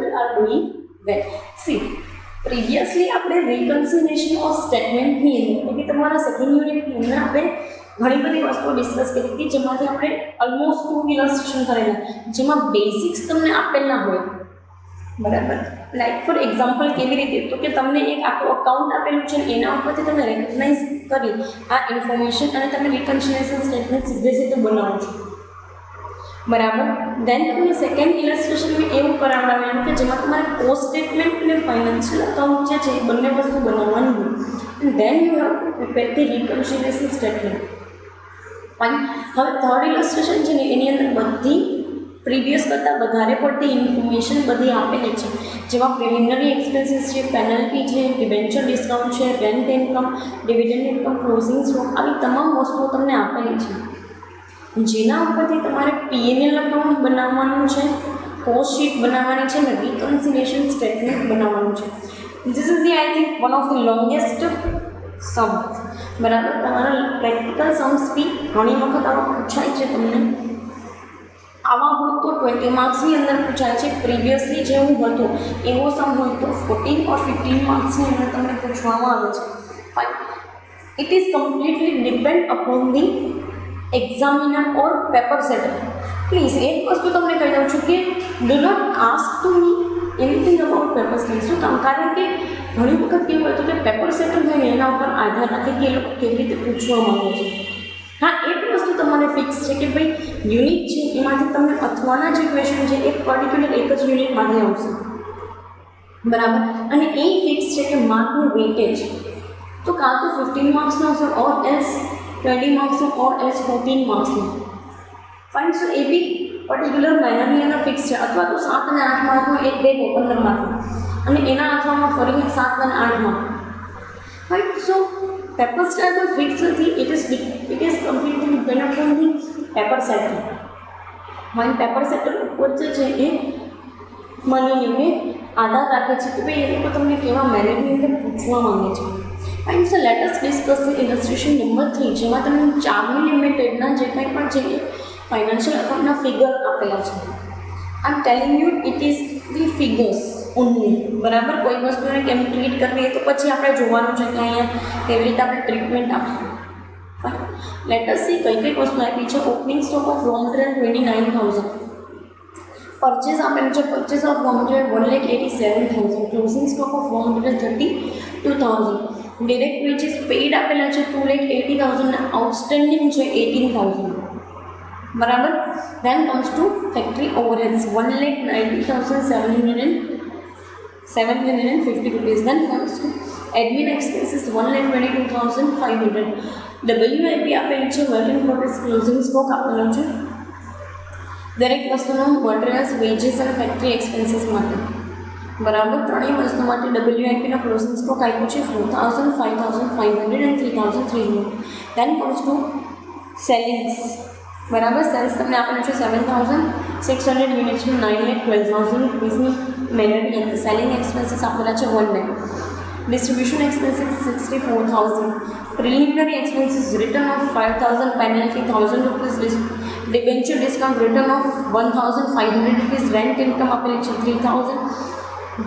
people are doing well. See, previously આપણે reconciliation of સ્ટેટમેન્ટની અંદર એટલે કે તમારા સેકન્ડ યુનિટની અંદર આપણે ઘણી બધી વસ્તુઓ ડિસ્કસ કરી હતી, જેમાંથી આપણે ઓલમોસ્ટ 2 ઇલસ્ટ્રેશન કરેલા, જેમાં બેઝિક્સ તમને આપેલા હોય, બરાબર. લાઈક ફોર એક્ઝામ્પલ કેવી રીતે, તો કે તમને એક આખું અકાઉન્ટ આપેલું છે, એના ઉપરથી તમે રેકગ્નાઇઝ કરી આ ઇન્ફોર્મેશન અને તમે રિકન્સિલેશન સ્ટેટમેન્ટ સીધે બનાવો છો, બરાબર. દેન તમને સેકન્ડ ઇલસ્ટ્રેશનમાં એવું કરાવડાવેલું કે જેમાં તમારે કોસ્ટ સ્ટેટમેન્ટ અને ફાઇનાન્શિયલ અકાઉન્ટ જે છે એ બંને વસ્તુ બનાવવાની હોય. Then you have to prepare the reconciliation statement. Fine. હવે થર્ડ ઇલસ્ટ્રેશન છે ને એની અંદર બધી પ્રીવિયસ કરતાં વધારે પડતી ઇન્ફોર્મેશન બધી આપેલી છે, જેમાં પ્રિલિમિનરી એક્સપેન્સીસ છે, પેનલ્ટી છે, ડિબેન્ચર ડિસ્કાઉન્ટ છે, rent income, dividend income, closing stock, આવી તમામ વસ્તુઓ તમને આપેલી છે, જેના ઉપરથી તમારે P&L અકાઉન્ટ બનાવવાનું છે, કોસ્ટ શીટ બનાવવાની છે અને રિકન્સિલેશન સ્ટેટમેન્ટ બનાવવાનું છે. This is the I think one of the longest sum, બરાબર. તમારા પ્રેક્ટિકલ સમ્સ બી ઘણી વખત આવા પૂછાય છે તમને. આવા હોય તો 20 માર્ક્સની અંદર પૂછાય છે. પ્રીવિયસલી જેવું હતું એવો સમ હોય તો 14 ઓર 15 માર્ક્સની અંદર તમને પૂછવામાં આવે છે. Fine. It is completely depend upon the examiner or paper setter. Please એક વસ્તુ તમને કહી દઉં છું કે do not ask to me anything about paper setter. શું કામ? કારણ કે ઘણી વખત કેવું હતું કે પેપર સેટર હોય ને એના ઉપર આધાર રાખે કે એ લોકો કેવી રીતે પૂછવા માંગે છે. હા, એક વસ્તુ તમારે ફિક્સ છે કે ભાઈ યુનિટ છે એમાંથી તમને અથવાના જે ક્વેશ્ચન છે એ પર્ટિક્યુલર એક જ યુનિટમાંથી આવશે, બરાબર. અને એ ફિક્સ છે કે માર્કનું વેઇટેજ તો કાં તો 15 માર્ક્સનો હશે ઓર એલ્સ 20 માર્ક્સનું ઓર એલ્સ 14 માર્ક્સનું. ફાઇન. સો એ બી પર્ટિક્યુલર મેનરની અંદર ફિક્સ છે, અથવા તો 7 અને 8 માર્કનો એક બે 15 માર્કનો, અને એના અથવામાં ફરીને 7 અને 8 માર્ક. ફાઇન. સો પેપર સ્ટાર તો ફિક્સ નથી. It is completely depend upon the paper setter. Fine. Paper setter ઉપર જે છે એ માની લો કે આધાર રાખે છે કે ભાઈ એ લોકો તમને કેવા મેનરની અંદર પૂછવા માંગે છે. Fine. So let us discuss illustration number 3, જેમાં તમને ચાર્મી લિમિટેડના જે કંઈ પણ છે એ ફાઇનાન્શિયલ અકાઉન્ટના ફિગર આપેલા છે. I am telling you it is the figures only, બરાબર. કોઈ વસ્તુને કેમ ટ્રીટ કરવી એ તો પછી આપણે જોવાનું છે કે અહીંયા કેવી રીતે આપણે ટ્રીટમેન્ટ આપશું. લેટ અસ સી કઈ વસ્તુ આપી છે. Opening stock of raw material 29,000, purchase આપેલું છે purchase of raw material 1,87,000, closing stock of raw material 32,000, direct wages paid આપેલા છે 2,80,000 અને આઉટસ્ટેન્ડિંગ છે 18,000, બરાબર. Then comes to factory overheads 1,90,750 rupees. Then comes to admin expenses 1,22,500. WIP આપેલી છે, work in progress, closing stock આપેલો છે દરેક વસ્તુનો, મટીરિયલ્સ, વેજીસ અને ફેક્ટરી એક્સપેન્સીસ માટે, બરાબર. ત્રણેય વસ્તુ માટે WIPનો ક્લોઝિંગ સ્ટોક આપ્યો છે 4,000, 5,500 અને 3,300. ધેન કમ્સ ટુ સેલિંગ્સ, બરાબર. સેલ્સ તમને આપેલું છે 7,600 યુનિટ્સનું 9,12,000 રૂપીસની મેનરી અને સેલિંગ એક્સપેન્સીસ આપેલા છે 1 lakh. Distribution expenses 64,000, preliminary expenses return of 5,000, penalty 1,000 rupees, debenture discount return of 1,500 rupees, rent income આપેલી છે 3,000,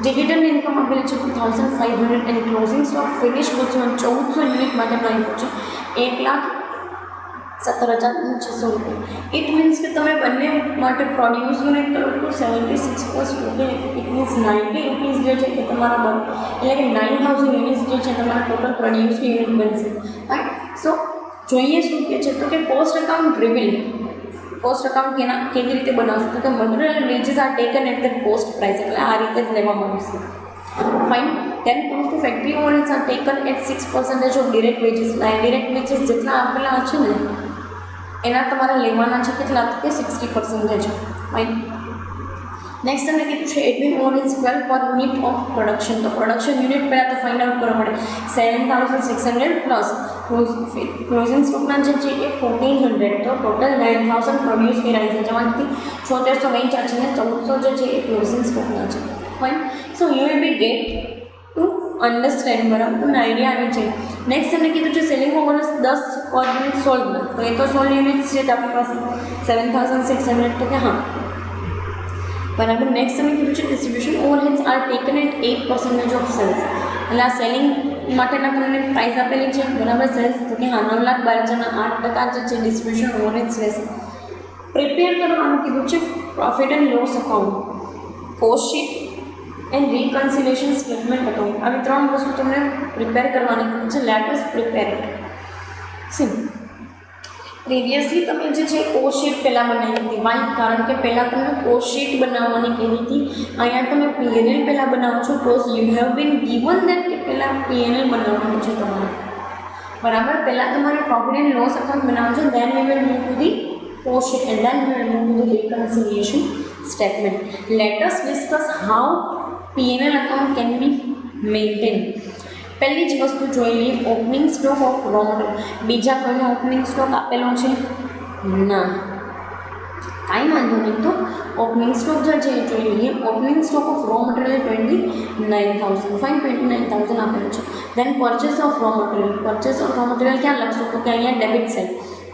ડિવિડન્ડ ઇન્કમ આપેલી છે 2,500 and closing stock finish goods 1,400 unit માટે આપ્યું છે 1,17,600 રૂપિયા. ઇટ મીન્સ કે તમે બંને માટે પ્રોડ્યુસ યુનિટ કરો તો 76 પ્લસ 14 ઇટ મીન્સ 90 રૂપીસ જે છે એ તમારા બન, એટલે કે 9,000 યુનિટ્સ જે છે તમારા ટોટલ પ્રોડ્યુસ યુનિટ બનશે. રાઈટ. સો જોઈએ શું કે છે તો કે cost account reveal. Cost account કેવી રીતે બનાવશું તો કે material wages are taken at the cost price, એટલે આ રીતે જ લેવામાં આવશે. Fine. Then comes to factory overheads are taken at 6% of direct wages. Direct wages જેટલા આપેલા છે ને એના તમારે લેવાના છે કેટલા તો કે 60%. ફાઇન. નેક્સ્ટ તમને કીધું છે એડમિન ઓવરહેડ્સ 12 પર યુનિટ ઓફ પ્રોડક્શન. તો પ્રોડક્શન યુનિટ પહેલાં તો ફાઇન્ડ આઉટ કરવા પડે. 7,600 પ્લસ ક્લોઝિંગ સ્ટોકના જે છે એ 1,400, તો ટોટલ 9,000 પ્રોડ્યુસ કરાય છે, જેમાંથી 7,600 વેચાણ છે અને 1,400 જે છે એ ક્લોઝિંગ સ્ટોકના છે. Fine. So you will be get to understand, બરાબર. તમને આઈડિયા આવી છે. નેક્સ્ટ તમને કીધું છે સેલિંગ ઓવરહેડ્સ 10 પર યુનિટ 16, તો એ તો 16 યુનિટ્સ છે આપણી પાસે 7,600, તો કે હા બરાબર. નેક્સ્ટ તમે કીધું છે distribution overheads are taken at 8% of sales. એટલે આ સેલિંગ માટેના તમને પ્રાઇસ આપેલી છે, બરાબર. સેલ્સ તો કે હા 9,12,000ના 8% જે છે ડિસ્ટ્રીબ્યુશન ઓવરહેડ્સ રહેશે. પ્રિપેર કરવાનું કીધું છે profit and loss account, cost sheet and reconciliation statement account. આવી 3 વસ્તુ તમને પ્રિપેર કરવાની કીધું છે. Let us prepare it. See previously તમે જે છે કોસ્ટ શીટ પહેલાં બનાવી હતી. વાય? કારણ કે પહેલાં તમને કોસ્ટ શીટ બનાવવાની કીધી હતી. અહીંયા તમે P&L પહેલાં બનાવો છો. Cause you have been given that કે પહેલાં P&L બનાવવાનું છે તમારે, બરાબર. પહેલાં તમારે પ્રોફિટ એન્ડ લોસ અકાઉન્ટ બનાવવાનું છે. Then we will move to the cost sheet and then we will move to the reconciliation statement. Let us discuss how P&L account can be maintain. પહેલી જ વસ્તુ જોઈ લઈએ, opening stock of raw material. બીજા કોઈનો opening stock આપેલો છે? ના, કાંઈ વાંધો નહીં. તો ઓપનિંગ સ્ટોક જે છે એ જોઈ લઈએ. Opening stock of raw material 29,000. Fine, 29,000 આપેલું છે. Then purchase of raw material. Purchase of raw material ક્યાં લખશું? તો કે અહીંયા debit side.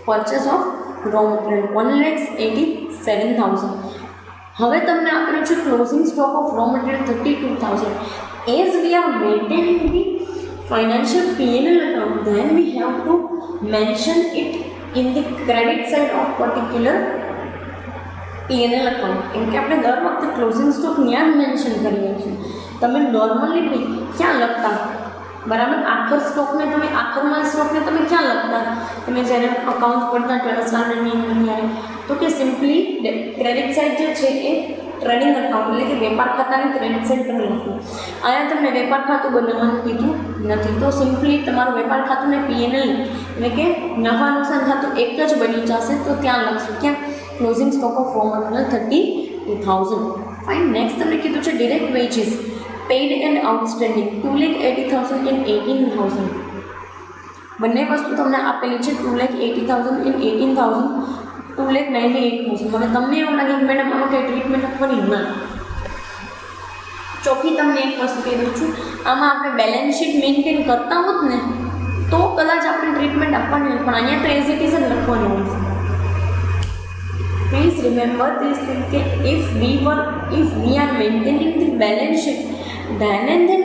Purchase of raw material 1,87,000. હવે તમને આપેલું છે closing stock of raw material 32,000. As we are maintaining the financial P&L account, then we have to mention it in the credit side of particular P&L account. કેમ કે આપણે દર વખતે closing stock ત્યાં મેન્શન કરીએ છીએ. તમે નોર્મલી બી ક્યાં લખતા? બરાબર. આખર સ્ટોકને તમે આખરમાં સ્ટોકને તમે ક્યાં લખતા? તમે જ્યારે અકાઉન્ટ પડતા 12th સ્ટાન્ડર્ડની અંદર ત્યારે તો કે સિમ્પલી ક્રેડિટ સાઇડ જે છે એ ટ્રેડિંગ અકાઉન્ટ એટલે કે વેપાર ખાતાની ક્રેડિટ સાઇડ તમે લખો. અહીંયા તમને વેપાર ખાતું બનાવવાનું કીધું નથી, તો સિમ્પલી તમારું વેપાર ખાતું ને P&L એટલે કે નફા નુકસાન ખાતું એક જ બની જશે. તો ત્યાં લખશું ક્યાં? Closing stock of raw material 32,000. Fine. Next તમને કીધું છે direct wages paid and outstanding 2,80,000 and 18,000. બંને વસ્તુ તમને આપેલી છે. 2,80,000 એન્ડ 18,000, 2,98,000. હવે તમને એવું લાગે કે મેડમ આમાં કંઈ ટ્રીટમેન્ટ આપવાની? ના. ચોખ્ખી તમને એક વસ્તુ કહી દઉં છું, આમાં આપણે બેલેન્સ શીટ મેન્ટેન કરતા હોત ને તો કદાચ આપણે ટ્રીટમેન્ટ આપવાની હોય, પણ અહીંયા તો એઝ ઇટ ઇઝ જ લખવાનું હોય છે. પ્લીઝ રિમેમ્બર ધીસ થિંગ કે if V are maintaining the balance sheet then and then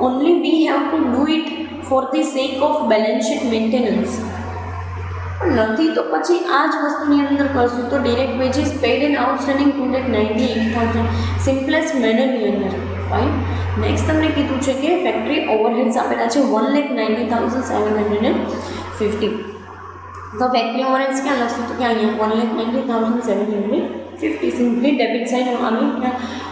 only we have to do it for the sake of balance sheet maintenance. નથી તો પછી આ જ વસ્તુની અંદર કરશું તો direct wages paid and outstanding 2,98,000 simplest મેનરની અંદર. ફાઇન. નેક્સ્ટ તમને કીધું છે કે ફેક્ટરી ઓવરહેડ્સ આપેલા છે 1,90,750. તો ફેક્ટરી ઓવરહેડ્સ ક્યાં લખશું? તો કે અહીંયા 1,90,750. સિમ્પલી ડેબિટ સાઇડ આવી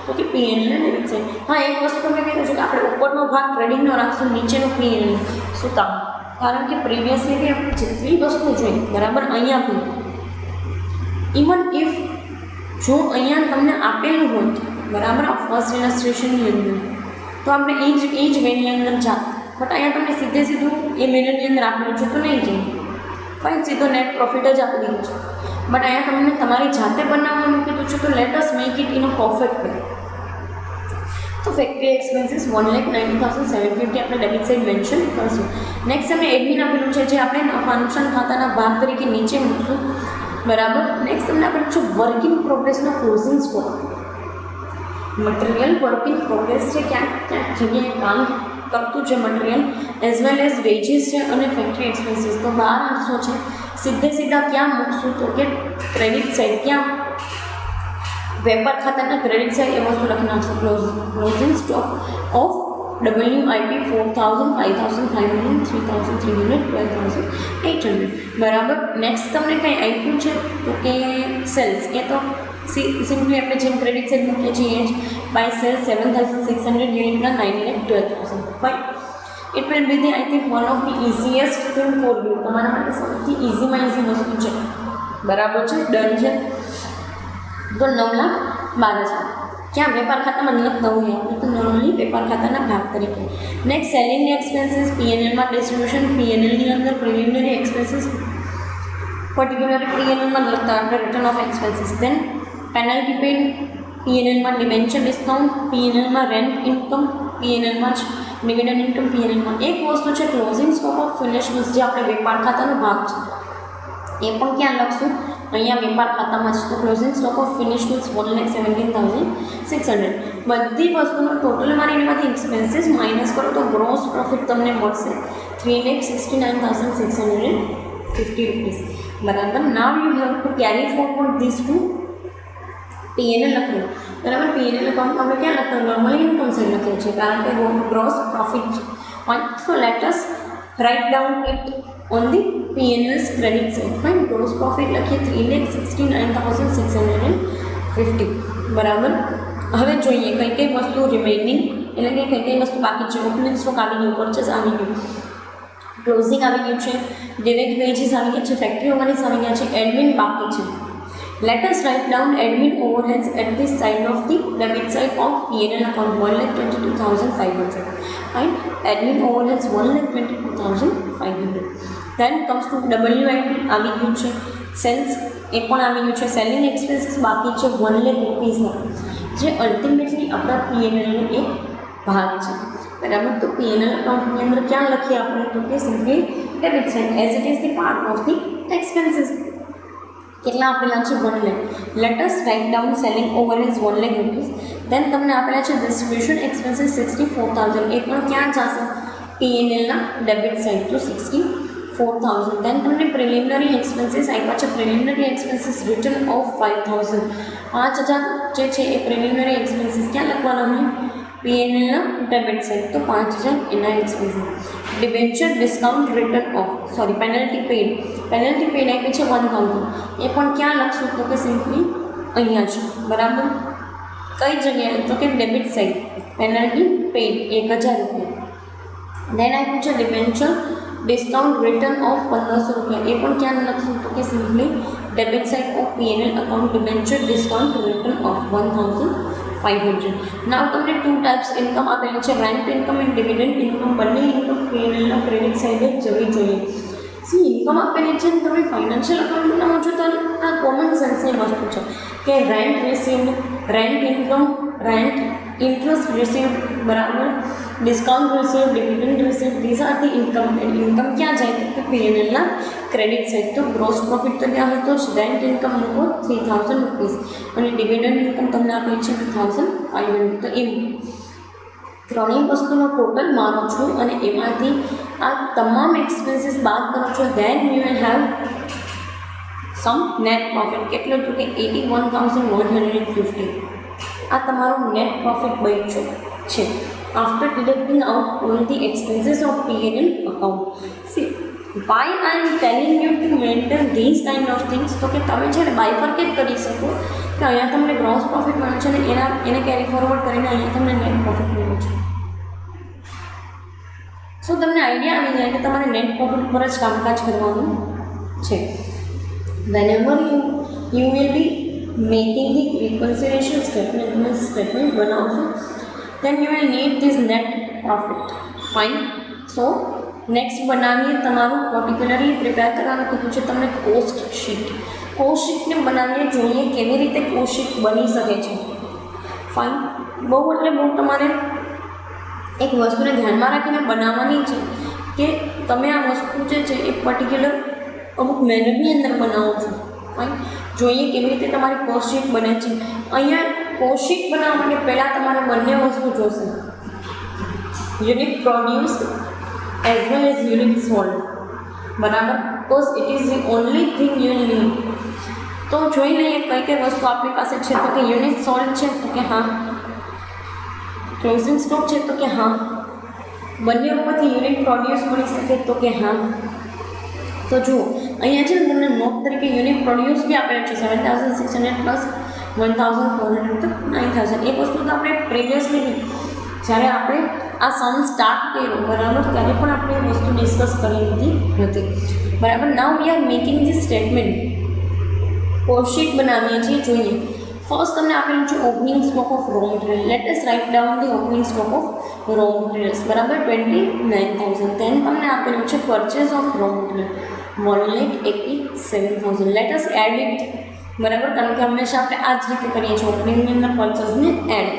તો કે P&L ને ડેબિટ સાઇડ. હા, એક વસ્તુ તમને કીધું છે કે આપણે ઉપરનો ભાગ ટ્રેડિંગનો રાખશું, નીચેનો P&L. શું કામ? કારણ કે પ્રીવિયસલી બી આપણે જેટલી વસ્તુ જોઈ, બરાબર. અહીંયા બી ઇવન ઇફ જો અહીંયા તમને આપેલું હોત, બરાબર, આ ફર્સ્ટ ઇલસ્ટ્રેશનની અંદર તો આપણે એ જ વેની અંદર જાત, બટ અહીંયા તમને સીધું એ મેનરની અંદર આપેલું છે તો નહીં જાય. ફાઇન. સીધો નેટ પ્રોફિટ જ આપી દીધું છે. બટ અહીંયા તમને તમારી જાતે બનાવવાનું કીધું છે તો late us make it in a perfect way. તો ફેક્ટરી એક્સપેન્સીસ 1,90,750 આપણે ડેબિટ સાઇડ મેન્શન કરશું. નેક્સ્ટ અમે એડમિન આપેલું છે જે આપણે નફા નુકસાન ખાતાના ભાગ તરીકે નીચે મૂકશું, બરાબર. નેક્સ્ટ તમને આપેલું છે વર્ક ઇન પ્રોગ્રેસનો closing stock. Material work in progress છે, ક્યાંક જગ્યાએ કામ કરતું છે material, as well as wages છે અને ફેક્ટરી એક્સપેન્સીસ. તો 12 છે. સીધા ક્યાં મૂકશું? તો કે ક્રેડિટ સાઇડ. ક્યાં? વેપાર ખાતાના ક્રેડિટ સાઇડ એ વસ્તુ લખી નાખશું. Closing stock of WIP 4,000, 5,500, 3,300, 12,800. બરાબર. નેક્સ્ટ તમને કંઈ આપ્યું છે તો કે સેલ્સ. એ તો સિમ્પલી આપણે જેમ ક્રેડિટ સાઇડ મૂકીએ છીએ જ બાય સેલ્સ 7,600 યુનિટના 9,12,000. Fine. It will be the I think one of the easiest thing for you. તમારા માટે સૌથી ઇઝીમાં ઇઝી વસ્તુ છે, બરાબર છે. ડન છે. તો 9,12,000 ક્યાં? વેપાર ખાતામાં લખતા હોઈએ આપણે તો નોર્મલી વેપાર ખાતાના ભાગ તરીકે. નેક્સ્ટ સેલિંગ એક્સપેન્સીસ P&Lમાં ડિસ્ટ્રીબ્યુશન, P&Lની અંદર પ્રિલિમિનરી એક્સપેન્સીસ પર્ટિક્યુલર P&Lમાં લખતા આપણે return of expenses. Then penalty paid P&Lમાં, ડિબેન્ચર ડિસ્કાઉન્ટ P&Lમાં, રેન્ટ ઇન્કમ P&Lમાં જ, ડિવિડન્ડ ઇન્કમ P&Lમાં. એક વસ્તુ છે closing stock of finish goods જે આપણે વેપાર ખાતાનો ભાગ છે એ પણ ક્યાં લખશું? અહીંયા વેપાર ખાતામાં છે તો closing stock of finish goods 1,17,600. બધી વસ્તુનો ટોટલ મારીને એમાંથી એક્સપેન્સીસ માઇનસ કરો તો ગ્રોસ પ્રોફિટ તમને મળશે 3,69,650 રૂપીસ. બરાબર. Now you have to carry forward this to P&L લખવું. બરાબર. P&L એકાઉન્ટ આપણે ક્યાં લખવું? નોર્મલી ઇન્કમ સાઇડ લખીએ છીએ કારણ કે ગ્રોસ પ્રોફિટ છે. સો let us write down it on the P&L's credit side. Fine. Gross profit લખીએ 3,69,650. બરાબર. હવે જોઈએ કઈ કઈ વસ્તુ રિમેઇનિંગ એટલે કે કઈ કઈ વસ્તુ બાકી છે. ઓપનિંગ સ્ટોક આવી ગયું, પરચેસ આવી ગયું, ક્લોઝિંગ આવી ગયું છે, ડિરેક્ટ વેજીસ આવી ગયા છે, ફેક્ટરી ઓવરહેડ્સ આવી ગયા છે, એડમિન બાકી છે. Let us write down admin overheads at this side of the debit side of P&L account 1,22,500. Fine. Admin overheads 1,22,500. Then comes to WIP આવી ગયું છે, સેલ્સ એ પણ આવી ગયું છે, સેલિંગ એક્સપેન્સીસ બાકી છે 1 લાખ રૂપીસના જે અલ્ટિમેટલી આપણા P&Lનો એક ભાગ છે. બરાબર. તો P&L અકાઉન્ટની અંદર ક્યાં લખીએ આપણે તો કે simply debit side as it is the part of the expenses. કેટલા આપેલા છે 1 lakh. Let us write down selling overheads 1 lakh rupees. Then તમને આપેલા છે ડિસ્ટ્રીબ્યુશન એક્સપેન્સીસ 64,000. એ પણ ક્યાં જશે? P&Lના ડેબિટ સાઇડ તો 64,000. દેન તમને પ્રિલિમિનરી એક્સપેન્સીસ આપ્યા છે. Preliminary expenses return of 5,000. 5,000 જે છે એ પ્રિલિમિનરી એક્સપેન્સીસ ક્યાં લખવાના હોય? P&Lના ડેબિટ સાઇડ તો 5,000 એના expenses. Debenture discount return of penalty paid. Penalty paid આપી છે 1,000. એ પણ ક્યાં લખશું તો કે સિમ્પલી અહીંયા છે. બરાબર. કઈ જગ્યાએ તો કે ડેબિટ સાઇડ પેનલ્ટી પેડ 1,000 રૂપિયા. દેન આપ્યું છે ડિબેન્ચર ડિસ્કાઉન્ટ રિટર્ન ઓફ 1,500 રૂપિયા. એ પણ ક્યાં લખશું તો કે simply debit side of P&L account debenture discount return of 1,500. નાવ તમને 2 ટાઈપ્સ ઇન્કમ આપેલી છે, rent income and dividend income. બંને ઇન્કમ P&Lના ક્રેડિટ સાઇડે જવી જોઈએ. સી ઇન્કમ આપેલી છે ને તમે ફાઇનાન્શિયલ અકાઉન્ટ બનાવો છો તો આ કોમન સેન્સની વસ્તુ છે કે rent received, rent income, rent interest received, બરાબર, discount received, dividend received, these are the income. And income ક્યાં જાય તો P&Lના ક્રેડિટ સાઇડ. તો ગ્રોસ પ્રોફિટ તો ત્યાં હતો જ. રેન્ટ ઇન્કમ મૂકો 3,000 રૂપીસ અને ડિવિડન્ડ ઇન્કમ તમને આપી છે 2,500. તો એમ ત્રણેય વસ્તુનો ટોટલ માનો છો અને એમાંથી આ તમામ એક્સપેન્સીસ બાદ કરો છો. Then you will have some net profit. કેટલું હતું કે 81,150. આ તમારું નેટ પ્રોફિટ બન્યું છે after deducting out all the expenses of P&L account. See why I am telling you to maintain these kind of things તો કે તમે છે ને બાયફર્કેટ કરી શકો કે અહીંયા તમને ગ્રોસ પ્રોફિટ મળે છે ને એને કેરી ફોરવર્ડ કરીને અહીંયા તમને નેટ પ્રોફિટ મળે છે. સો તમને આઈડિયા આવી જાય કે તમારે નેટ પ્રોફિટ પર જ કામકાજ કરવાનું છે. Whenever you will be making the reconciliation statement બનાવશો then you will need this net profit. Fine. So next બનાવીએ તમારું પર્ટિક્યુલરલી પ્રિપેર કરવાનું કીધું છે તમને કોસ્ટ શીટ. કોસ્ટ શીટને બનાવીએ જોઈએ કેવી રીતે કોસ્ટ શીટ બની શકે છે. ફાઇન. બહુ એટલે બહુ તમારે એક વસ્તુને ધ્યાનમાં રાખીને બનાવવાની છે કે તમે આ વસ્તુ જે છે એ પર્ટિક્યુલર અમુક મેનરની અંદર બનાવો છો. ફાઇન. જોઈએ કેવી રીતે તમારી કોસ્ટ શીટ બને છે. અહીંયા કોસ્ટ શીટ બનાવવા માટે પહેલાં તમારે બંને વસ્તુ જોશે, unit produce as well as unit sold. બરાબર. Because it is the only thing you need. તો જોઈ લઈએ કઈ કઈ વસ્તુ આપણી પાસે છે તો કે યુનિટ સોલ્ડ છે તો કે હા, ક્લોઝિંગ સ્ટોક છે તો કે હા, બંને ઉપરથી યુનિટ પ્રોડ્યુસ મળી શકે તો કે હા. તો જુઓ અહીંયા છે ને તમને નોટ તરીકે યુનિટ પ્રોડ્યુસ બી આપેલું છે 7,600 પ્લસ 1,400 તો 9,000. એ વસ્તુ તો આપણે પ્રિવિયસલી જ્યારે આપણે આ સમ સ્ટાર્ટ કર્યો બરાબર ત્યારે પણ આપણે એ વસ્તુ ડિસ્કસ કરી લીધી હતી. બરાબર. Now we are making this statement. Cost sheet બનાવીએ છીએ. જોઈએ ફર્સ્ટ તમને આપેલું છે opening stock of raw material. Let us write down the opening stock of raw materials. બરાબર 29,000. દેન તમને આપેલું છે purchase of raw material 1,87,000. Let us add it. બરાબર. કારણ કે હંમેશા આપણે આ જ રીતે કરીએ છીએ ઓપનિંગની અંદર પરચેસને add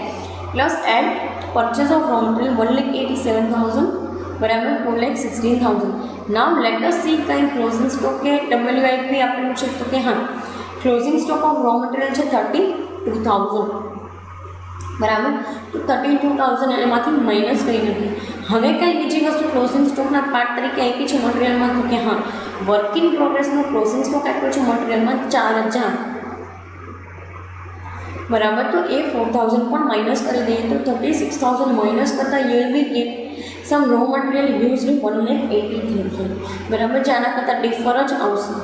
plus add purchase of raw material 1,87,000. બરાબર 2,16,000. નાવ લેટ અસ સી કંઈ ક્લોઝિંગ સ્ટોક કે WIP આપેલું છે તો કે હા closing stock of raw material છે 32,000, બરાબર. તો 32,000 એમાંથી માઇનસ કરી નથી. હવે કંઈ બીજી વસ્તુ ક્લોઝિંગ સ્ટોકના પાર્ટ તરીકે આપી છે મટીરિયલમાં, તો કે હા વર્ક ઇન પ્રોગ્રેસનો ક્લોઝિંગ સ્ટોક આપ્યો છે મટીરિયલમાં 4,000, બરાબર. તો એ 4,000 પણ માઇનસ કરી દઈએ તો 36,000 માઇનસ કરતાં you will be gate sum raw material used 1,80,000, બરાબર. જે આના કરતાં ડિફર જ આવશે.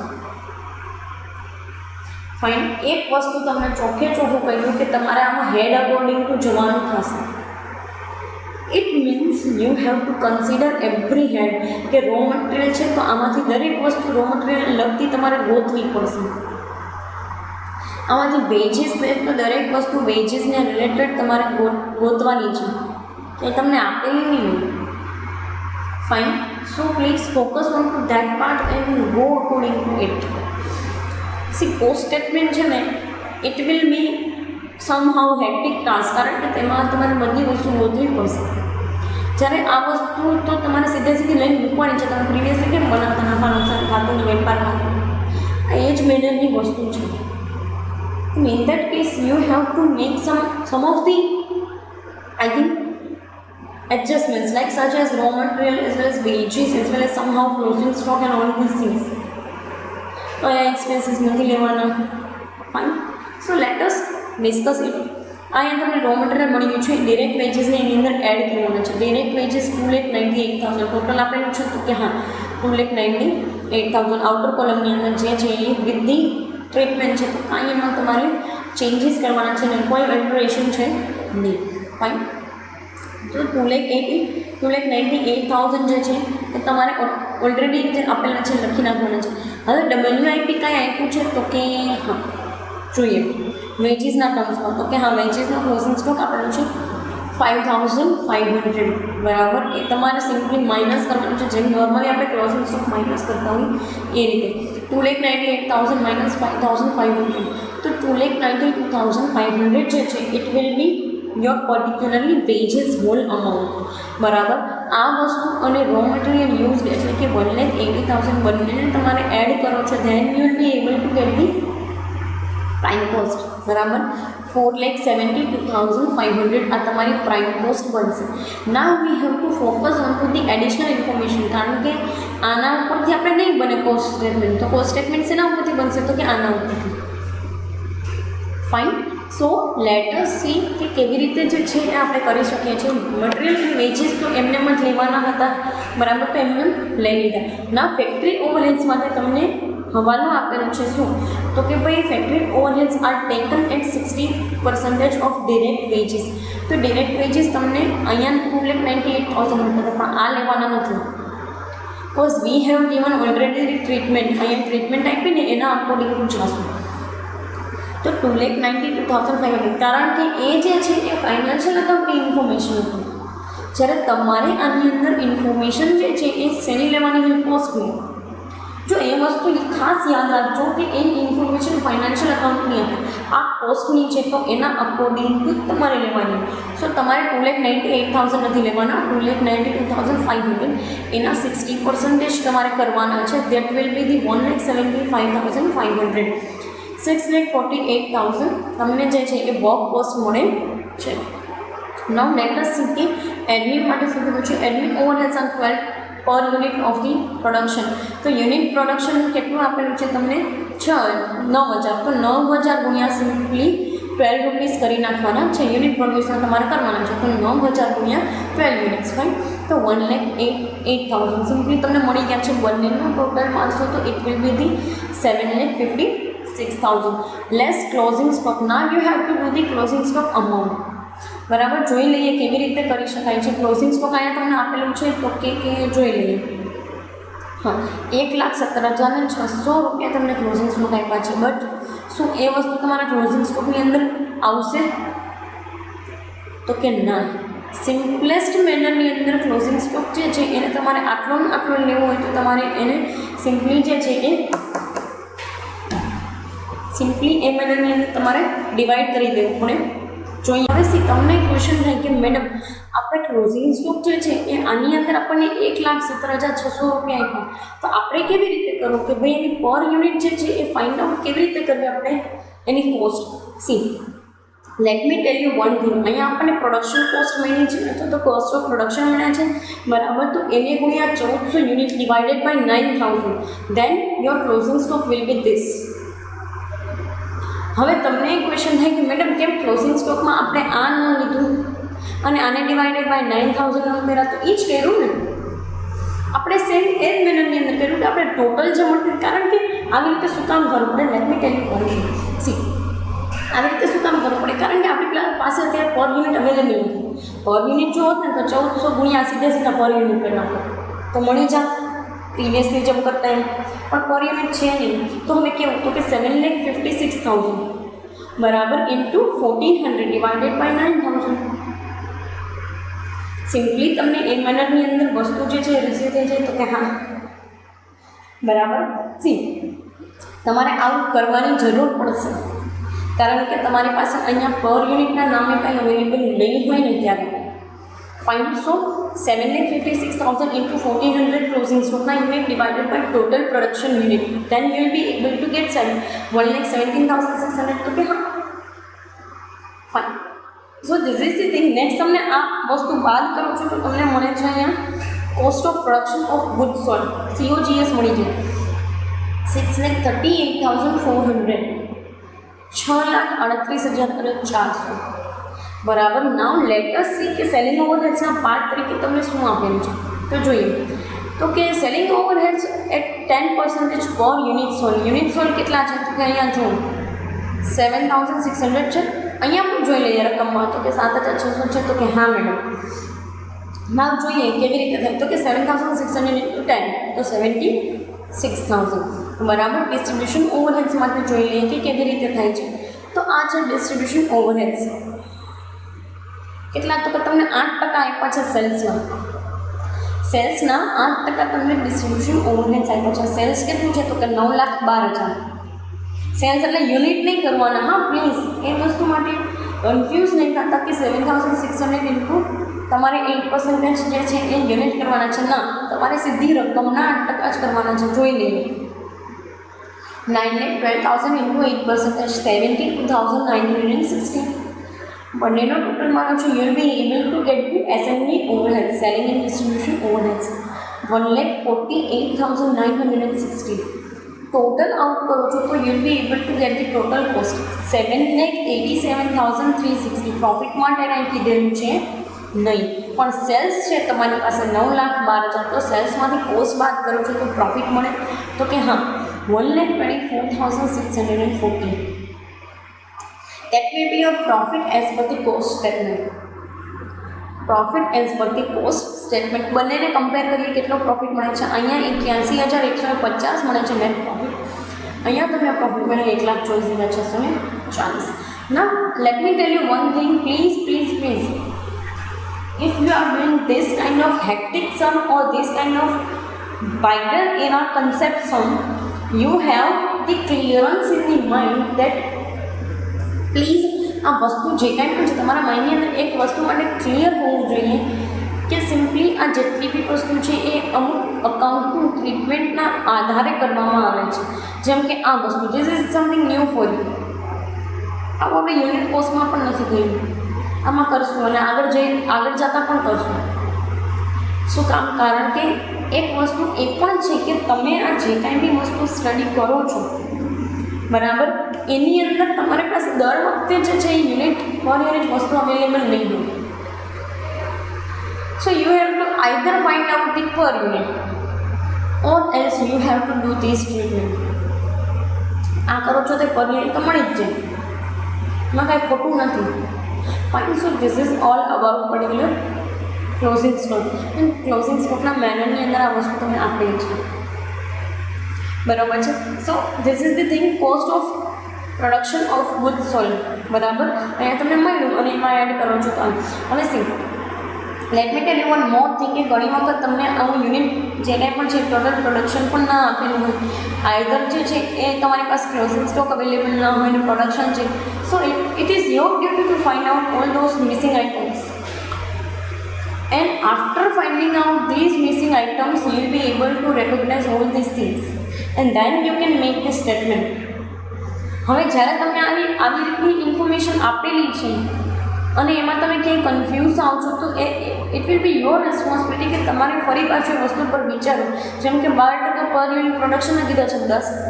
ફાઇન. એક વસ્તુ તમને ચોખ્ખે ચોખ્ખું કહ્યું કે તમારે આમાં હેડ અકોર્ડિંગ ટુ જવાનું થશે. It means you have to consider every head કે રો મટીરિયલ છે તો આમાંથી દરેક વસ્તુ રો મટીરિયલને લગતી તમારે ગોતવી પડશે. આમાંથી વેજીસ છે તો દરેક વસ્તુ વેજીસને રિલેટેડ તમારે ગોતવાની છે, એ તમને આપેલી નહીં હોય. Fine. So please focus on two that part and go according to it. C cost statement છે ને it will B સમહાઉ hectic task, કારણ કે તેમાં તમારે બધી વસ્તુ ગોતવી પડશે. જ્યારે આ વસ્તુ તો તમારે સીધે સીધી લઈને મૂકવાની છે. તમે પ્રિવિયસલી કેમ બનાવતા નફા નુકસાન ખાતું ને વેપાર ખાતું, એ જ મેનરની વસ્તુ છે. In that case, you have to make some of the, I think, adjustments like such as raw material as well as wages as well as somehow closing stock and all these things. So expenses નથી લેવાના. Fine. So let us discuss it. અહીંયા તમને raw material મળી ગયું છે, direct વેજીસને એની અંદર add કરવાના છે. ડિરેક્ટ વેજીસ 2,98,000 ટોટલ આપેલું છે, તો કે હા 2,98,000 આઉટર કોલમની અંદર જે છે એ વિથ ધી ટ્રીટમેન્ટ છે. તો કાંઈ એમાં તમારે ચેન્જીસ કરવાના છે ને કોઈ અલ્ટરેશન છે નહીં. ફાઇન. તો 2,98,000 જે છે એ તમારે ઓલરેડી જે આપેલા છે લખી નાખવાના છે. હવે WIP કાંઈ આપ્યું છે તો કે હા જોઈએ વેજીસના ટર્મ્સમાં, તો કે હા વેજીસનો ક્લોઝિંગ સ્ટોક આપેલો છે 5,500, બરાબર. એ તમારે સિમ્પલી માઇનસ કરવાનું છે, જેમ નોર્મલી આપણે ક્લોઝિંગ સ્ટોક માઇનસ કરતા હોય એ રીતે. 2,98,000 minus 5,500, તો 2,92,500 જે છે it will be your particularly wages whole amount, બરાબર. આ વસ્તુ અને રો મટીરિયલ યુઝ એટલે કે 1,80,000 બંનેને તમારે એડ કરો છો, then you will be able to get the prime cost, બરાબર. 4,72,500 આ તમારી પ્રાઇમ કોસ્ટ બનશે. Now we have to focus on to the additional information, કારણ કે આના ઉપરથી આપણે નહીં બને કોસ્ટ સ્ટેટમેન્ટ. તો કોસ્ટ સ્ટેટમેન્ટ શેના ઉપરથી બનશે તો કે આના ઉપરથી. Fine. So let us see કે કેવી રીતે જે છે એ આપણે કરી શકીએ છીએ. મટીરિયલ એન્ડ વેજીસ તો એમને જ લેવાના હતા, બરાબર. તો એમને લઈ લીધા. ના ફેક્ટરી ઓવરહેડ્સ માટે તમને હવાલો આપેલો છે શું તો કે ભાઈ factory overheads are taken at 60% of direct wages. તો ડિરેક્ટ વેજીસ તમને અહીંયા 2,98,000 હતા પણ આ લેવાના નથી, cause we have given already treatment. અહીંયા ટ્રીટમેન્ટ આપીને એના અકોર્ડિંગ જશું. તો 2,92,500, કારણ કે એ જે છે એ ફાઇનાન્શિયલ અકાઉન્ટની ઇન્ફોર્મેશન હતી. જ્યારે તમારે આની અંદર ઇન્ફોર્મેશન જે છે એ શેની લેવાની હોય કોસ્ટની. જો એ વસ્તુ ખાસ યાદ રાખજો કે એ ઇન્ફોર્મેશન ફાઇનાન્શિયલ અકાઉન્ટની હતી, આ કોસ્ટની છે તો એના અકોર્ડિંગ ટુ તમારે લેવાની. સો તમારે 2,98,000 નથી લેવાના, 2,92,500 એના 60% તમારે કરવાના છે. That will be the 1,75,500. 6,48,000 તમને જે છે એ વર્ક કોસ્ટ મળે છે. નાઉ લેટ અસ સી કે એડમિન માટે શું કીધું છે. એડમિન ઓવરહેડ્સ આર 12 પર યુનિટ ઓફ ધી પ્રોડક્શન. તો યુનિટ પ્રોડક્શન કેટલું આપેલું છે તમને 9,000. તો 9,000 ગુણ્યા સિમ્પલી 12 રૂપીસ કરી નાખવાના છે. યુનિટ પ્રોડ્યુસર તમારે કરવાના છે. તો 9,000 ગુણ્યા 12 યુનિટ્સ, ફાઇન. તો 1,08,000 સિમ્પલી તમને મળી ગયા છે. બંનેનું ટોટલ મારશો તો it will be the 7,56,000 less closing stock. Now you have to do the closing stock amount, બરાબર. જોઈ લઈએ કેવી રીતે કરી શકાય છે. ક્લોઝિંગ સ્ટોક અહીંયા તમને આપેલું છે તો કે જોઈ લઈએ. હા 1,17,600 રૂપિયા તમને ક્લોઝિંગ સ્ટોક આપ્યા છે. બટ શું એ વસ્તુ તમારા ક્લોઝિંગ સ્ટોકની અંદર આવશે તો કે ના. સિમ્પલેસ્ટ મેનરની અંદર ક્લોઝિંગ સ્ટોક જે છે એને તમારે આટલો લેવો હોય તો તમારે એને સિમ્પલી જે છે એ સિમ્પલી એ મેનરની અંદર તમારે ડિવાઈડ કરી દેવું પડે. જોઈએ. હવે સી તમને ક્વેશ્ચન થાય કે મેડમ આપણે ક્લોઝિંગ સ્ટોક જે છે એ આની અંદર આપણને 1,17,600 રૂપિયા આપ્યા, તો આપણે કેવી રીતે કરવું કે ભાઈ એની પર યુનિટ જે છે એ ફાઇન્ડ આઉટ કેવી રીતે કરવી આપણે એની cost. See let me tell you one thing, અહીંયા આપણને પ્રોડક્શન કોસ્ટ મળી છે અથવા તો કોસ્ટ ઓફ પ્રોડક્શન મળ્યા છે બરાબર. તો એને ગુણ્યા 1400 unit divided by 9,000, then your closing stock will be this. હવે તમને એક ક્વેશ્ચન થાય કે મેડમ કેમ ક્લોઝિંગ સ્ટોકમાં આપણે આ ન લીધું અને આને ડિવાઇડેડ બાય 9,000 ન કર્યા? તો એ જ કર્યું ને આપણે, સેમ એ જ મેનરની અંદર કર્યું કે આપણે ટોટલ જે મટીરિયલ, કારણ કે આવી રીતે શું કામ કરવું પડે, late me tell you one thing. C આવી રીતે શું કામ કરવું પડે, કારણ કે આપણી પાસે અત્યારે પર યુનિટ અવેલેબલ નથી. પર યુનિટ જો હોત ને તો 1400 ગુણ્યા સીધા પર યુનિટ કરી નાખો તો મળી જાત પ્રીવિયસની જેમ કરતા એમ, પણ પર યુનિટ છે નહીં. તો હવે કેવું, તો કે 7,56,000 બરાબર ઇન્ટુ 1,400 ડિવાઇડેડ બાય 9,000. સિમ્પલી તમને એ મેનરની અંદર વસ્તુ જે છે રિસીવ થઈ જાય. તો કે હા બરાબર. સી તમારે આવું કરવાની જરૂર પડશે, કારણ કે તમારી પાસે અહીંયા પર યુનિટના નામે કંઈ અવેલેબલ નહીં હોય ને ત્યારે. Fine. So 7,56,000 into 1,400 closing stock unit divided by total production unit, then you will be able to get 1,17,600. તો કે હા fine. So this is the thing. Next તમને આ વસ્તુ બાદ કરો છો તો તમને મળે છે અહીંયા cost of production of good sold, COGS મળી જાય 6,38,400, 6,38,400 બરાબર. નાવ લેટ અસ સી કે સેલિંગ ઓવરહેડ્સના પાર્ટ તરીકે તમને શું આપેલું છે તો જોઈએ. તો કે સેલિંગ ઓવરહેડ્સ એટ 10% પર યુનિટ સોલ્ડ. યુનિટ સોલ્ડ કેટલા છે તો કે અહીંયા જો 7,600 છે. અહીંયા પણ જોઈ લઈએ રકમમાં તો કે 7,600 છે. તો કે હા મેડમ. નાવ જોઈએ કેવી રીતે થાય તો કે 7,600 into 10 તો 76,000 બરાબર. ડિસ્ટ્રીબ્યુશન ઓવરહેડ્સ માટે જોઈ લઈએ કે કેવી રીતે થાય છે. તો આ છે ડિસ્ટ્રીબ્યુશન ઓવરહેડ્સ. કેટલા તો કે તમને 8% આપ્યા છે સેલ્સના. સેલ્સના 8% તમને ડિસ્ટ્રીબ્યુશન ઓવરહેડ્સ આપ્યા છે. સેલ્સ કેટલું છે તો કે 9,12,000. સેલ્સ એટલે યુનિટ નહીં કરવાના હા પ્લીઝ, એ વસ્તુ માટે કન્ફ્યુઝ નહીં થતા કે 7,600 ઇન્ટુ તમારે 8% જે છે એ યુનિટ કરવાના છે. ના, તમારે સીધી રકમના 8% જ કરવાના છે. જોઈ લઈએ 9,12,000 ઇન્ટુ 8% 72,960. બંનેનો ટોટલ મારો છો you will be able to get the SMD overhead, selling and distribution overheads 1,48,960. Total out કરો છો તો you will be able to get the total cost 7,87,360. Profit માટે કાંઈ કીધેલું છે નહીં, પણ સેલ્સ છે તમારી પાસે 9,12,000. તો સેલ્સમાંથી કોસ્ટ બાદ કરો છો તો પ્રોફિટ મળે તો કે હા 1,24,640. That will be your profit as per the cost statement. Profit as per the cost statement. બંનેને કમ્પેર કરીએ કેટલો પ્રોફિટ મળે છે. અહીંયા 81,150 મળે છે નેટ પ્રોફિટ. અહીંયા તમને પ્રોફિટ મળે 1,24,640. Now let me tell you one thing, please. If you are doing this kind of hectic sum or this kind of wider era concept sum, you have the clearance in the mind that please આ વસ્તુ જે કાંઈ પણ છે તમારા માઇન્ડની અંદર એક વસ્તુ માટે ક્લિયર હોવું જોઈએ કે સિમ્પલી આ જેટલી બી વસ્તુ છે એ અમુક અકાઉન્ટનું ટ્રીટમેન્ટના આધારે કરવામાં આવે છે. જેમ કે આ વસ્તુ this is something new for you. આવું આપણે યુનિટ કોસ્ટમાં પણ નથી કર્યું, આમાં કરશું અને આગળ જતાં પણ કરશું. શું કામ? કારણ કે એક વસ્તુ એ પણ છે કે તમે આ જે કાંઈ બી વસ્તુ સ્ટડી કરો છો બરાબર, એની અંદર તમારી પાસે દર વખતે જે છે યુનિટ પર યુનિટ વસ્તુ અવેલેબલ નહીં હોય. So you have to either find out the per unit or else you have to do this treatment. આ કરો છો તે પર યુનિટ તો મળી જ જાય, એમાં કાંઈ ખોટું નથી. Fine. So this is all about particular closing stock. And closing સ્ટોકના મેનરની અંદર આ વસ્તુ તમને આપેલી છે બરાબર છે. So this is the thing cost of production of good sold બરાબર. અહીંયા તમને મળ્યું અને એમાં એડ કરો છો તો હવે C let me tell you one more thing કે ઘણી વખત તમને આવું યુનિટ જે કાંઈ પણ છે ટોટલ પ્રોડક્શન પણ ના આપેલું હોય, આઈધર જે છે એ તમારી પાસે ક્લોઝિંગ સ્ટોક અવેલેબલ ના હોય અને પ્રોડક્શન છે, so it is your duty to find out all those missing items. And after finding out these missing items, you will be able to recognize all these things, and then you can make this statement. હવે જ્યારે તમને આવી રીતની information આપેલી છે અને એમાં તમે ક્યાંય કન્ફ્યુઝ આવો છો તો it will be your responsibility કે તમારે ફરી પાછું એ વસ્તુ પર વિચારો. જેમ કે 12% પર યુનિટ પ્રોડક્શનના કીધા છે,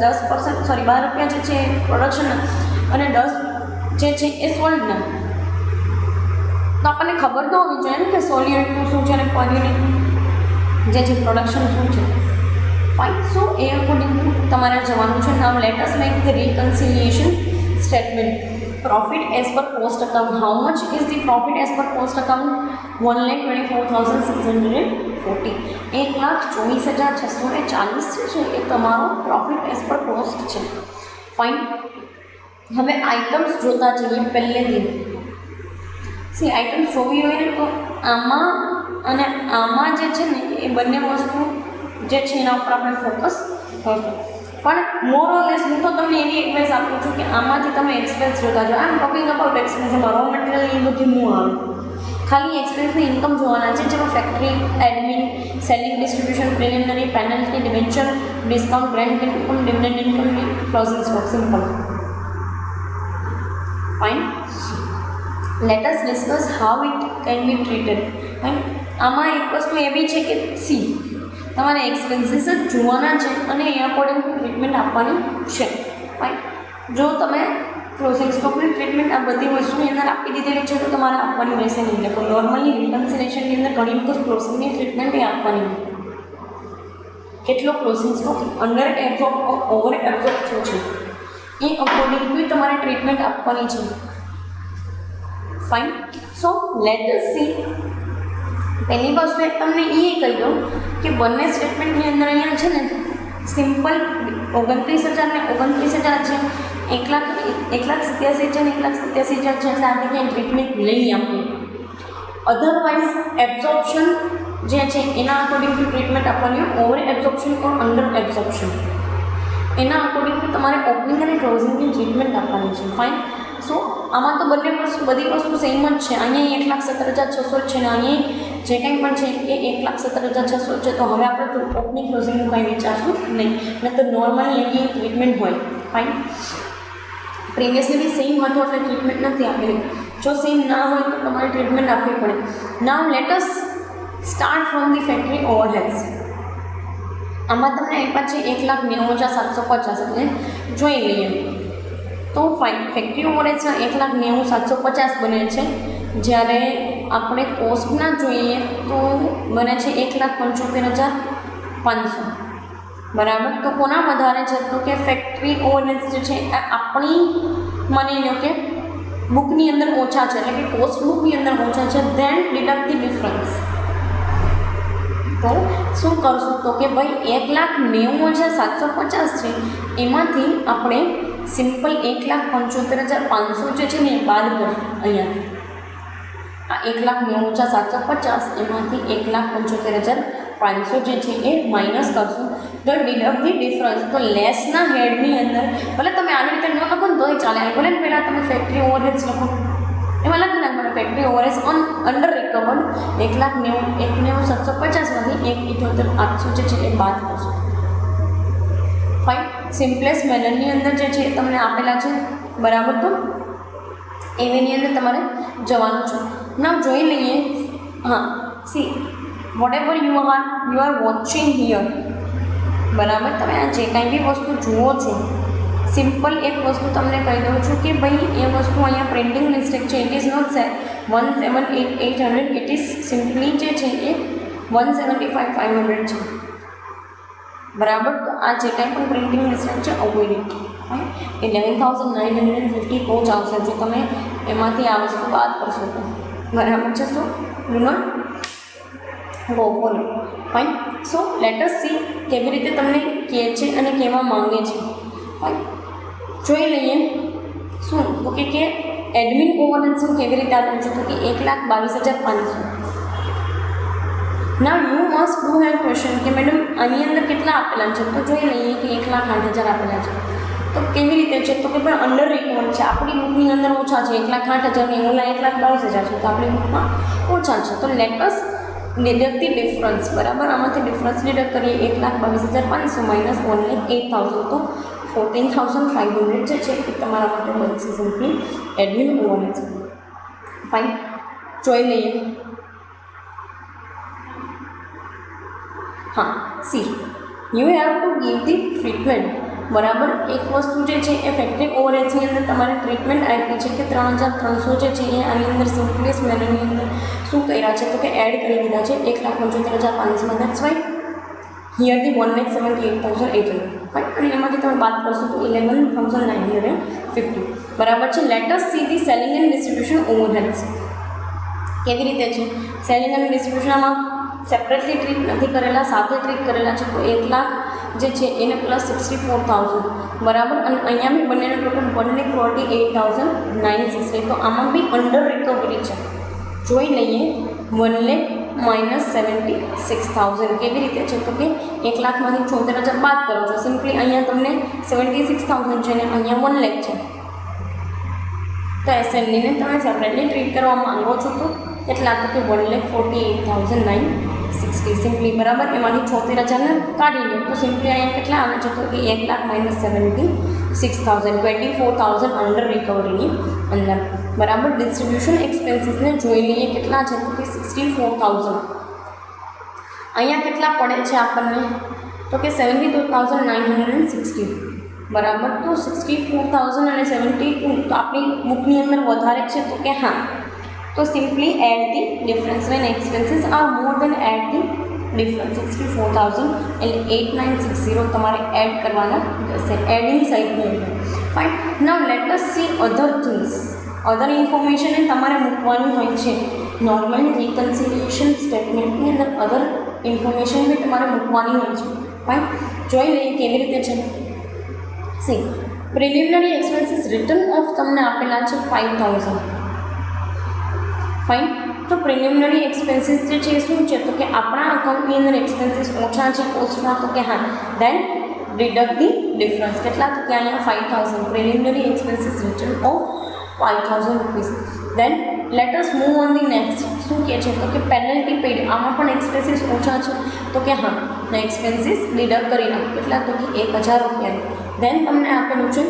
10% સોરી 12 રૂપિયા જે છે પ્રોડક્શનના અને 10 જે છે એ સોલ્ડના. તો આપણને ખબર તો હોવી જોઈએ ને કે સોલ યુનિટનું શું છે અને પર યુનિટ જે છે પ્રોડક્શન શું છે. ફાઇન. સો એ અકોર્ડિંગ ટુ તમારે જવાનું છે. Now let us make the reconciliation statement. Profit as per cost account. How much is the profit as per cost account? 1,24,640. 1,24,640 છે એ તમારો પ્રોફિટ એઝ પર કોસ્ટ છે. ફાઇન. હવે આઇટમ્સ જોતા જઈએ પહેલેથી. આઇટમ્સ જોવી હોય ને તો આમાં અને આમાં જે છે ને એ બંને વસ્તુ જે છે એના ઉપર આપણે ફોકસ કરશું. પણ મોર ઓર લેસ હું તો તમને એવી એડવાઇસ આપું છું કે આમાંથી તમે એક્સપેન્સ જોતા જાઓ. I am talking about expense. એમાં રો મટીરિયલ એ બધું ન આવે, ખાલી એક્સપેન્સની ઇન્કમ જોવાના છે, જેમાં factory, admin, selling, distribution, preliminary, penalty, debenture, discount, grant income, dividend income, closing stock. Simple. Fine. Let us discuss how it can be treated. આમાં એક વસ્તુ એવી છે કે તમારે એક્સપેન્સીસ જ જોવાના છે અને એ અકોર્ડિંગ ટ્રીટમેન્ટ આપવાની છે. ફાઇન. જો તમે ક્લોઝિંગ સ્ટોકની ટ્રીટમેન્ટ આ બધી વસ્તુની અંદર આપી દીધેલી છે તો તમારે આપવાની રહેશે નહીં. એટલે નોર્મલી રિકન્સિલેશનની અંદર ઘણી વખત ક્લોઝિંગની ટ્રીટમેન્ટ એ આપવાની નહીં. કેટલો closing stock under absorb over absorb થયો છે એ અકોર્ડિંગલી તમારે ટ્રીટમેન્ટ આપવાની છે. Fine. So let us C. પહેલી વસ્તુ એક તમને એ કહી દઉં કે બંને સ્ટેટમેન્ટની અંદર અહીંયા છે ને સિમ્પલ 29,000 ને 29,000 છે, 1,87,000 છે ને 1,87,000 છે. સાથે ક્યાંય ટ્રીટમેન્ટ નહીં આપવી. અધરવાઇઝ એબ્ઝોર્પ્શન જે છે એના અકોર્ડિંગ ટુ ટ્રીટમેન્ટ આપવાની. ઓવર એબ્ઝોર્પ્શન ઓર અંડર એબ્ઝોર્પ્શન એના અકોર્ડિંગ ટુ તમારે ઓપનિંગ અને ક્લોઝિંગની ટ્રીટમેન્ટ આપવાની છે. ફાઇન. સો આમાં તો બધી વસ્તુ સેમ જ છે. અહીંયા 1,17,600 છે ને અહીંયા જે કંઈ પણ છે એ 1,17,600 છે. તો હવે આપણે તો ઓપનિંગ ક્લોઝિંગનું કંઈ વિચારશું નહીં, નહીં તો નોર્મલી એની ટ્રીટમેન્ટ હોય. ફાઇન. પ્રીવિયસલી બી સેમ હતો એટલે ટ્રીટમેન્ટ નથી આપેલી. જો સેમ ના હોય તો તમારે ટ્રીટમેન્ટ આપવી પડે. Now let us start from the factory overheads. આમાં તમને આપ્યા છે 1,90,750 એટલે જોઈ લઈએ તો ફાઇન. ફેક્ટરી ઓવરહેડ્સના 1,90,750 બને છે. જ્યારે આપણે કોસ્ટના જોઈએ તો બને છે 1,75,500. બરાબર. તો કોના વધારે છે તો કે ફેક્ટરી ઓવરહેડ્સ જે છે આપણી માની લો કે બુકની અંદર ઓછા છે, એટલે કે કોસ્ટ બુકની અંદર ઓછા છે. Then deduct the difference. તો શું કરશું તો કે ભાઈ 1,90,750 છે એમાંથી આપણે સિમ્પલ 1,75,500 જે છે ને એ બાદ કરીશું. અહીંયા આ 1,90,750 એમાંથી 1,75,500 જે છે એ માઇનસ કરશું. તો ડિડક્ટ ધી ડિફરન્સ. તો લેસના હેડની અંદર ભલે તમે આવી રીતે ન લખો ને તોય ચાલે. ભલે ને પહેલાં તમે ફેક્ટરી ઓવરહેડ્સ લખો એમાં લખી નાખવાનું factory overheads on under recovered 1,90,750માંથી 1,78,800 જે છે એ બાદ કરશો. ફાઇન. સિમ્પલેસ્ટ મેનરની અંદર જે છે તમને આપેલા છે. બરાબર. તો એવીની અંદર તમારે જવાનું છે. ના જોઈ લઈએ. હા. See what ever you are watching here. બરાબર. તમે આ જે કાંઈ બી વસ્તુ જુઓ છો સિમ્પલ એક વસ્તુ તમને કહી દઉં છું કે ભાઈ એ વસ્તુ અહીંયા પ્રિન્ટિંગ મિસ્ટેક છે. It is not 1,78,800. It is simply જે છે એ 1,75,500 છે. બરાબર. તો આ જે કાંઈ પણ પ્રિન્ટિંગ મિસ્ટેક છે અવોઇડ ઇટ. 11,950 પહોંચ આવશે જો તમે એમાંથી આ વસ્તુ બાદ કરશો તો. બરાબર છે. So do not go for it. Fine. So let us see કેવી રીતે તમને કહે છે અને કહેવા માંગે છે. ફાઇન. જોઈ લઈએ શું તો કે એડમિન ઓવરહેડ્સ હું કેવી રીતે આપું છું તો કે 1,22,500. Now you must do have question કે મેડમ આની અંદર કેટલા આપેલા છે, તો જોઈ લઈએ કે 1,08,000 આપેલા છે. તો કેવી રીતે છે, તો કે પણ અંડર રિકવર છે, આપણી બુકની અંદર ઓછા છે, 1,08,000 ની ઓલા 1,22,000 છે, તો આપણી બુકમાં ઓછા છે. તો લેટસ ડિડક્ટ ધી ડિફરન્સ, બરાબર. આમાંથી ડિફરન્સ ડિડક્ટ કરીએ, 1,22,500 માઇનસ 1,08,000, તો 14,500 જે છે એ તમારા માટે બનશે સિમ્પલી એડમિન ઓવરહેડ્સ. ફાઇન, જોઈ લઈએ. હા, C you have to give the treatment, બરાબર. એક વસ્તુ જે છે એ ફેક્ટરી ઓવરહેડ્સની અંદર તમારે ટ્રીટમેન્ટ આપી છે કે 3,300 જે છે એ આની અંદર સિમ્પલેસ્ટ મેનરની અંદર શું કર્યા છે, તો કે એડ કરી દીધા છે 1,75,500. That's why here the 1,78,800. Fine, અને એમાંથી તમે બાદ કરશો તો 11,950, બરાબર છે. Let us C the selling and distribution overheads. કેવી રીતે છે સેલિંગ એન્ડ ડિસ્ટ્રીબ્યુશનમાં સેપરેટલી ટ્રીટ નથી કરેલા, સાથે ટ્રીટ કરેલા છે. તો 1,00,000 જે છે એને પ્લસ 64,000, બરાબર. અને અહીંયા બી બંનેનો ટોટલ 1,48,960. તો આમાં બી અંડર રિકવરી છે. જોઈ લઈએ 1,00,000 માઇનસ 76,000 કેવી રીતે છે, તો કે 1,00,000માંથી 74,000 બાદ કરો છો. સિમ્પલી અહીંયા તમને 76,000 છે ને અહીંયા 1,00,000 છે. તો એસએનડીને તમે સેપરેટલી ટ્રીટ કરવા માંગો છો તો કેટલા, તો કે 1,48,960 સિમ્પલી, બરાબર. એમાંથી 76,000ને કાઢી લો તો સિમ્પલી અહીંયા કેટલા આવે છે, તો કે 1,00,000 માઇનસ 76,000, 24,000 અંડર રિકવરીની અંદર, બરાબર. ડિસ્ટ્રીબ્યુશન એક્સપેન્સીસને જોઈ લઈએ કેટલા છે, તો કે 64,000. અહીંયા કેટલા પડે છે આપણને, તો કે 72,960, બરાબર. તો 64,000 અને 72 તો આપણી બુકની અંદર વધારે છે, તો કે હા. તો simply add the difference when expenses are more then add the difference. 64,000 એટલે 8,960 તમારે એડ કરવાના રહેશે એડિંગ સાઇડની અંદર. Fine, now let us see other things. Other information એ તમારે મૂકવાની હોય છે. નોર્મલી રિકન્સિલિએશન સ્ટેટમેન્ટની અંદર અધર ઇન્ફોર્મેશન બી તમારે મૂકવાની હોય છે. ફાઇન, જોઈ લઈએ કેવી રીતે છે. C preliminary expenses return of તમને આપેલા છે 5,000. ફાઇન, તો પ્રિલિમિનરી એક્સપેન્સીસ જે છે શું છે, તો કે આપણા અકાઉન્ટની અંદર એક્સપેન્સીસ ઓછા છે કોસ્ટમાં, તો કે હા. દેન ડિડક્ટ ધી ડિફરન્સ કેટલા, તો કે અહીંયા 5,000 preliminary expenses return of 5,000 rupees. Then let us move on the next. શું કહે છે, તો કે પેનલ્ટી પેડ. આમાં પણ એક્સપેન્સીસ ઓછા છે, તો કે હા. એક્સપેન્સીસ ડિડક્ટ કરી નાખો કેટલા, તો કે 1,000 રૂપિયા. દેન તમને આપેલું છે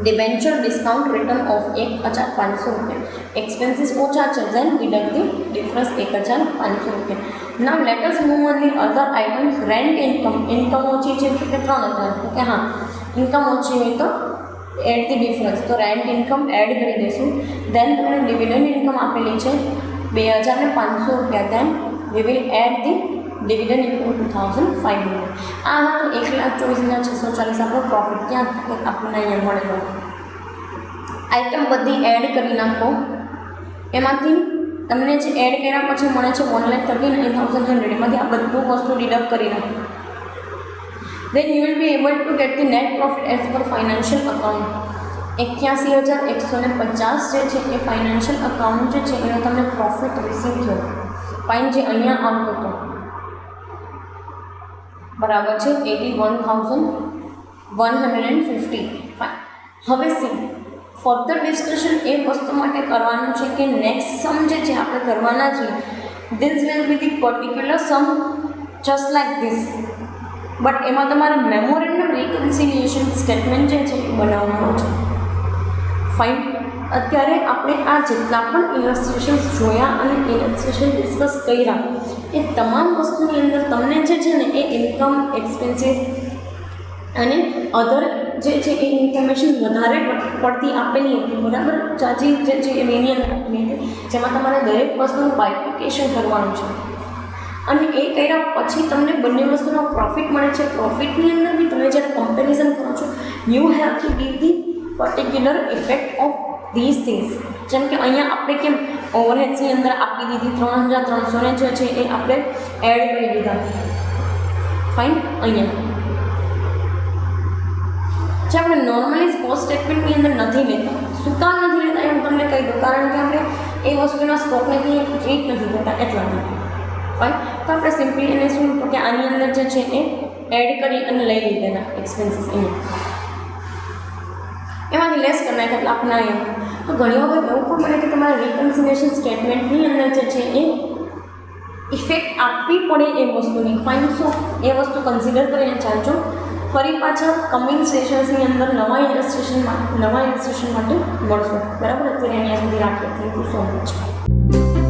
ડિબેન્ચર ડિસ્કાઉન્ટ રિટર્ન ઓફ 1,500 રૂપિયા. એક્સપેન્સીસ ઓછા છે, દેન ડિડક્ટ ધી ડિફરન્સ 1,500 રૂપિયા. નાવ let us move on the other items. Rent income. Income ઓછી છે, તો કે 3,000, તો કે હા. ઇન્કમ ઓછી હોય તો એડ ધી ડિફરન્સ, તો રેન્ટ ઇન્કમ એડ કરી દઈશું. દેન તમને ડિવિડન્ડ ઇન્કમ આપેલી છે 2,500 રૂપિયા. Then we will add the dividend income 2,500. આ હતો 1,24,640 આપણો પ્રોફિટ. ક્યાં આપણને અહીંયા મળેલો. આઇટમ બધી એડ કરી નાખો. એમાંથી તમને જે એડ કર્યા પછી મળે છે 1,39,100. એમાંથી આ બધું વસ્તુ ડિડક્ટ કરી નાખો. then you will be able to get the net profit as per financial account. 81,150 જે છે એ ફાઇનાન્શિયલ અકાઉન્ટ જે છે એનો તમને પ્રોફિટ રિસીવ થયો. ફાઇન, જે અહીંયા આવતો હતો, બરાબર છે 81,150. ફાઇન, હવે સી ફર્ધર ડિસ્કશન એ વસ્તુ માટે કરવાનું છે કે નેક્સ્ટ સમ જે છે આપણે કરવાના છે. This will be the particular sum just like this, but એમાં તમારે મેમોરેન્ડમ રિકન્સિલિએશન સ્ટેટમેન્ટ જે છે એ બનાવવાનું છે. ફાઇન, અત્યારે આપણે આ જેટલા પણ ઇલસ્ટ્રેશન્સ જોયા અને ઇલસ્ટ્રેશન ડિસ્કસ કર્યા એ તમામ વસ્તુની અંદર તમને જે છે ને એ ઇન્કમ, એક્સપેન્સીસ અને અધર જે છે એ ઇન્ફોર્મેશન વધારે પડતી આપેલી હતી, બરાબર. ચાચી જે છે એ વેનિયન આપેલી હતી, જેમાં તમારે દરેક વસ્તુનું બાયફિકેશન કરવાનું છે. અને એ કર્યા પછી તમને બંને વસ્તુનો પ્રોફિટ મળે છે. પ્રોફિટની અંદર બી તમે જ્યારે કમ્પેરિઝન કરો છો, you have to give the particular effect of this things. જેમ કે અહીંયા આપણે કેમ ઓવરહેડ્સની અંદર આપી દીધી 3,300 જે છે એ આપણે એડ કરી દીધા. ફાઇન, અહીંયા જે આપણે નોર્મલી કોસ્ટ સ્ટેટમેન્ટની અંદર નથી લેતા. શું કામ નથી લેતા એ હું તમને કહી દઉં. કારણ કે આપણે એ વસ્તુના સ્ટોકને કંઈ ટ્રીટ નથી કરતા એટલા માટે. ફાઇન. તો આપણે સિમ્પલી એને શું તો કે આની અંદર જે છે એ એડ કરી અને લઈ લીધેલા એક્સપેન્સીસ અહીંયા એમાંથી લેસ કરી નાખ્યા એટલે આપણા એમાં. તો ઘણી વખત એવું પણ બને કે તમારા રિકન્સિલિએશન સ્ટેટમેન્ટની અંદર જે છે એ ઇફેક્ટ આપવી પડે એ વસ્તુની. ફાઇન. સો એ વસ્તુ કન્સિડર કરીને ચાલજો. ફરી પાછા કમિંગ સેશન્સની અંદર નવા ઇલસ્ટ્રેશન માટે મળશું. બરાબર. અત્યારે અહીંયા સુધી રાખીએ. Thank you so much.